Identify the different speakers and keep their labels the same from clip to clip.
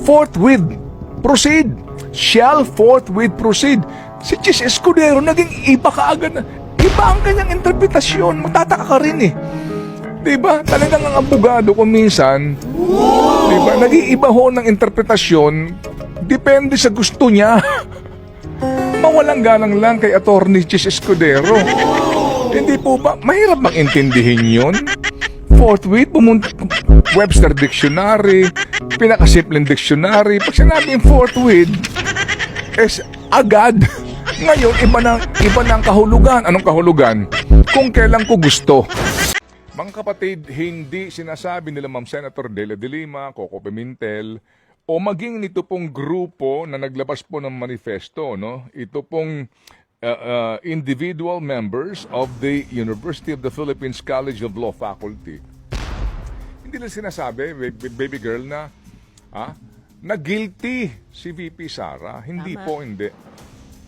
Speaker 1: forthwith proceed. Shall forthwith proceed. Si Chis Escudero, naging iba kaagad na. Iba ang kanyang interpretasyon. Magtataka ka rin eh. Diba? Talagang ang abogado kung minsan, diba? Nag-iiba ho ng interpretasyon. Depende sa gusto niya. Mawalang galang lang kay Attorney Chis Escudero. Hindi po ba? Mahirap bang intindihin yun? Forthwith, pumunta Webster Dictionary, pinakasimpleng dictionary. Pag sinabing forthwith, is agad. Ngayon, iba na ang kahulugan. Anong kahulugan? Kung kailan ko gusto. Mga kapatid, hindi sinasabi nila Ma'am Senator Dela de Lima, Coco Pimentel, o maging nito pong grupo na naglabas po ng manifesto, no? Ito pong individual members of the University of the Philippines College of Law Faculty. Hindi nila sinasabi, baby girl, na guilty si VP Sara. Hindi
Speaker 2: Tama.
Speaker 1: po, hindi.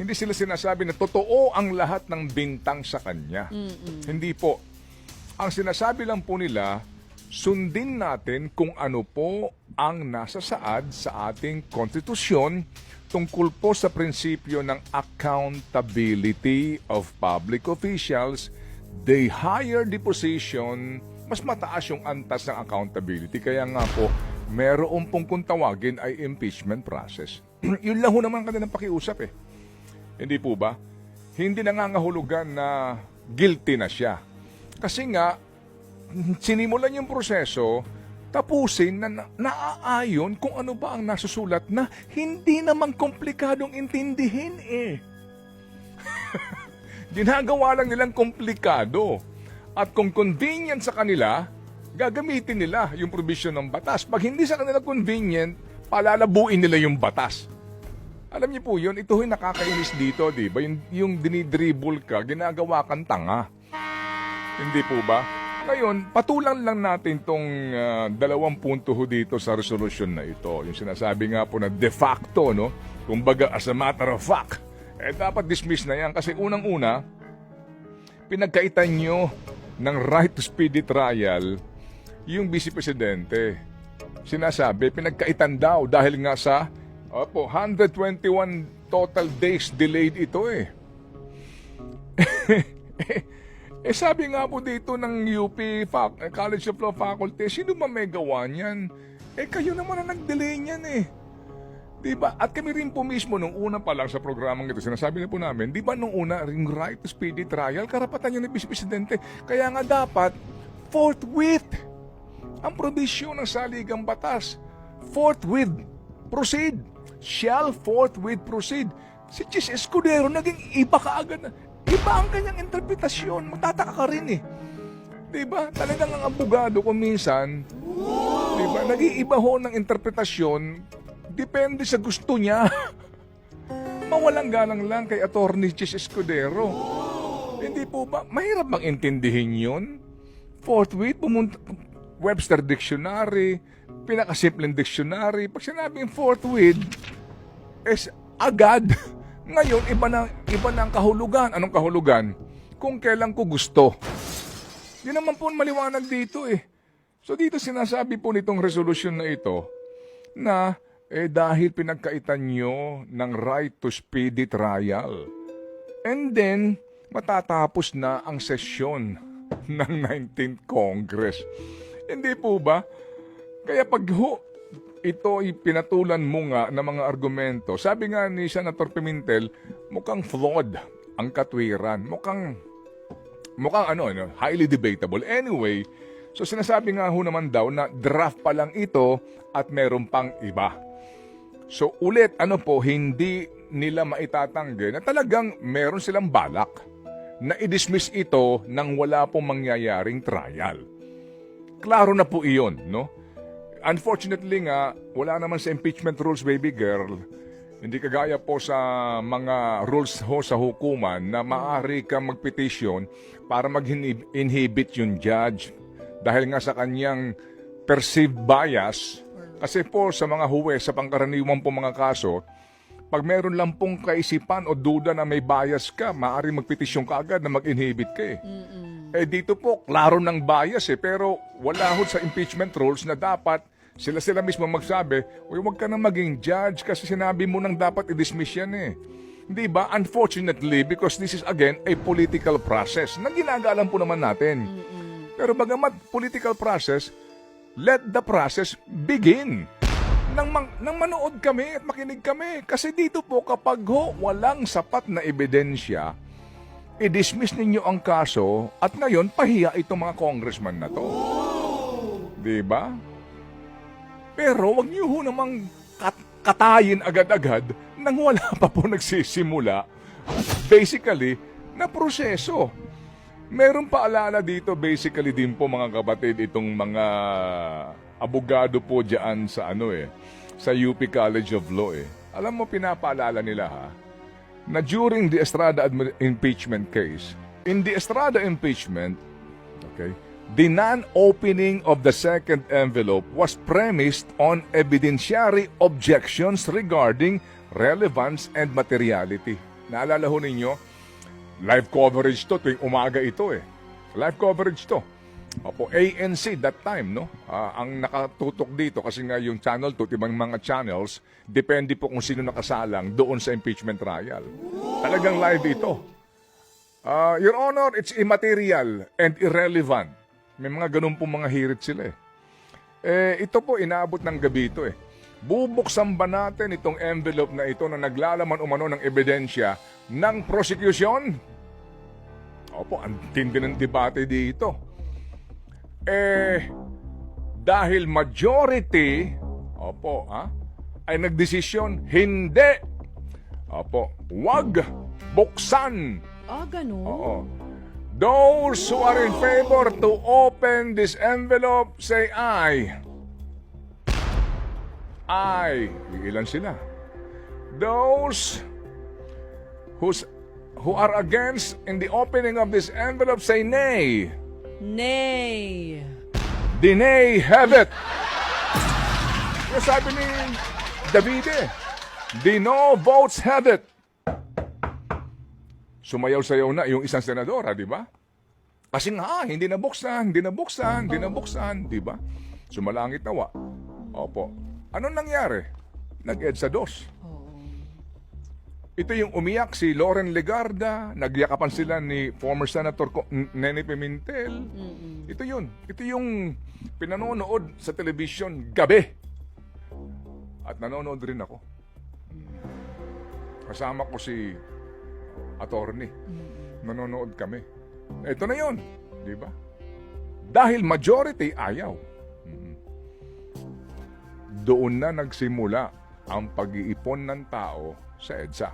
Speaker 1: Hindi sila sinasabi na totoo ang lahat ng bintang sa kanya. Hindi po. Ang sinasabi lang po nila, sundin natin kung ano po ang nasa saad sa ating konstitusyon tungkol po sa prinsipyo ng accountability of public officials. They higher the position, mas mataas yung antas ng accountability. Kaya nga po, meron pong kung tawagin ay impeachment process. Yun lang ho naman kanilang pakiusap eh. Hindi po ba? Hindi nangangahulugan na guilty na siya. Kasi nga, sinimulan yung proseso, tapusin na naaayon kung ano ba ang nasusulat na hindi naman komplikadong intindihin eh. Ginagawa lang nilang komplikado. At kung convenient sa kanila, gagamitin nila yung provision ng batas. Pag hindi sa kanila convenient, palalabuin nila yung batas. Alam niyo po yun, ito yung nakakainis dito, di ba? Yung dinidribble ka, ginagawa kang tanga. Hindi po ba? Ngayon, patulan lang natin tong dalawang punto ho dito sa resolution na ito. Yung sinasabi nga po na de facto, no? Kumbaga, as a matter of fact, dapat dismiss na yan. Kasi unang-una, pinagkaitan nyo ng right to speedy trial yung Vice Presidente. Sinasabi, pinagkaitan daw dahil nga sa 121 total days delayed ito eh. Sabi nga po dito ng UP College of Law Faculty, sino ba may gawa niyan? Kayo naman ang nag-delay niyan eh. Diba? At kami rin po mismo nung una pa lang sa programang ito, sinasabi na po namin, di ba nung una, ring right to speedy trial, karapatan yun ng Vice Presidente. Kaya nga dapat, forthwith, ang probisyon ng saligang batas. Forthwith, proceed. Shall forthwith proceed. Si Chis Escudero, naging iba kaagad na. Iba ang kanyang interpretasyon. Magtataka ka rin eh. Diba? Talagang ang abogado kung minsan, diba? Nag-iiba ho ng interpretasyon. Depende sa gusto niya. Mawalang galang lang kay Attorney Chis Escudero. Hindi po ba? Mahirap bang intindihin yun? Forthwith, pumunta Webster Dictionary, pinakasimpleng dictionary. Pag sinabing forthwith, is agad. Ngayon, iba na ang kahulugan. Anong kahulugan? Kung kailan ko gusto. Di naman po maliwanag dito eh. So dito sinasabi po nitong resolution na ito na dahil pinagkaitan nyo ng right to speedy trial. And then, matatapos na ang sesyon ng 19th Congress. Hindi po ba? Kaya pag ito ay pinatulan mo nga ng mga argumento, sabi nga ni Senator Pimentel, mukhang flawed ang katwiran. Mukhang highly debatable. Anyway, so sinasabi nga ho naman daw na draft pa lang ito at meron pang iba. So ulit, hindi nila maitatanggi na talagang meron silang balak na i-dismiss ito nang wala pong mangyayaring trial. Klaro na po iyon, no? Unfortunately nga, wala naman sa impeachment rules, baby girl. Hindi kagaya po sa mga rules ho sa hukuman na maaari kang magpetisyon para mag-inhibit yung judge dahil nga sa kanyang perceived bias. Kasi po sa mga huwes, sa pangkaraniwan po mga kaso, pag meron lang pong kaisipan o duda na may bias ka, maaari magpetisyon ka agad na mag-inhibit ka eh. Dito po, klaro ng bias eh, pero wala ho sa impeachment rules na dapat Sila mismo magsabi, uy, huwag ka na maging judge kasi sinabi mo nang dapat i-dismiss yan eh. Di ba? Unfortunately, because this is again a political process na ginagalang po naman natin. Pero bagamat political process, let the process begin. Nang manood kami at makinig kami. Kasi dito po kapag walang sapat na ebidensya, i-dismiss ninyo ang kaso at ngayon pahiya itong mga congressman na to. Diba? Pero wag niyo namang katayin agad-agad nang wala pa po nagsisimula. Basically, na proseso. Meron paalala dito basically din po mga kapatid itong mga abogado po diyan sa sa UP College of Law Alam mo pinapaalala nila na during the Estrada impeachment case, in the Estrada impeachment, the non-opening of the second envelope was premised on evidentiary objections regarding relevance and materiality. Naalala ho ninyo, live coverage to tuwing umaga ito Live coverage to. Opo, ANC that time, no? Ang nakatutok dito kasi nga yung channel to, ibang mga channels, depende po kung sino nakasalang doon sa impeachment trial. Talagang live ito. Your Honor, it's immaterial and irrelevant. May mga ganun po mga hirit sila ito po, inaabot ng gabi ito Bubuksan ba natin itong envelope na ito na naglalaman umano ng ebidensya ng prosecution? Opo, ang tindi ng debate dito. Dahil majority, ay nagdesisyon, hindi. Wag buksan.
Speaker 2: Ganun?
Speaker 1: Oo. Those who are in favor to open this envelope, say aye. Aye. Ilan sila? Those who are against in the opening of this envelope, say nay.
Speaker 2: Nay.
Speaker 1: The nay have it. Yung sabi ni Davide, the no votes have it. Sumayaw-sayaw na yung isang senadora, di ba? Kasi nga, hindi nabuksan, di ba? Sumalangit nawa. Opo. Anong nangyari? Nag-EDSA 2. Ito yung umiyak si Loren Legarda, nagyakapan sila ni former Senator Nene Pimentel. Ito yun. Ito yung pinanonood sa television gabi. At nanonood rin ako. Kasama ko si attorney. Nanonood kami. Ito na yun. Di ba? Dahil majority ayaw. Doon na nagsimula ang pag-iipon ng tao sa EDSA.